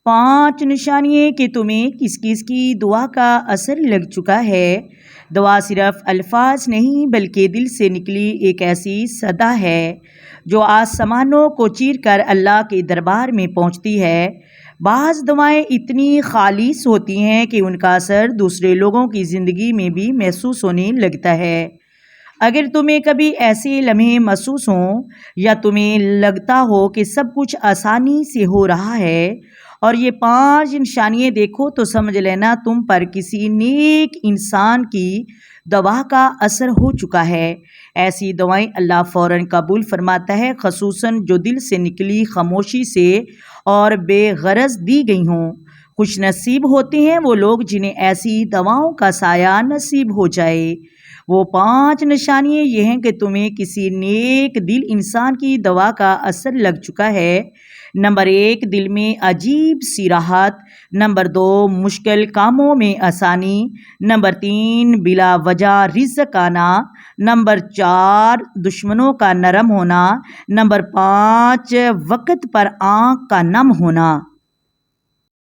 5 نشانیاں کہ تمہیں کس کس کی دعا کا اثر لگ چکا ہے۔ دعا صرف الفاظ نہیں بلکہ دل سے نکلی ایک ایسی صدا ہے جو آسمانوں کو چیر کر اللہ کے دربار میں پہنچتی ہے۔ بعض دعائیں اتنی خالص ہوتی ہیں کہ ان کا اثر دوسرے لوگوں کی زندگی میں بھی محسوس ہونے لگتا ہے۔ اگر تمہیں کبھی ایسے لمحے محسوس ہوں یا تمہیں لگتا ہو کہ سب کچھ آسانی سے ہو رہا ہے اور یہ 5 نشانیاں دیکھو تو سمجھ لینا تم پر کسی نیک انسان کی دعا کا اثر ہو چکا ہے۔ ایسی دعائیں اللہ فوراً قبول فرماتا ہے، خصوصاً جو دل سے نکلی، خاموشی سے اور بے غرض دی گئی ہوں۔ خوش نصیب ہوتے ہیں وہ لوگ جنہیں ایسی دعاؤں کا سایہ نصیب ہو جائے۔ وہ 5 نشانیاں یہ ہیں کہ تمہیں کسی نیک دل انسان کی دعا کا اثر لگ چکا ہے۔ نمبر 1، دل میں عجیب سی راحت۔ نمبر 2، مشکل کاموں میں آسانی۔ نمبر 3، بلا وجہ رزق آنا۔ نمبر 4، دشمنوں کا نرم ہونا۔ نمبر 5، وقت پر آنکھ کا نم ہونا۔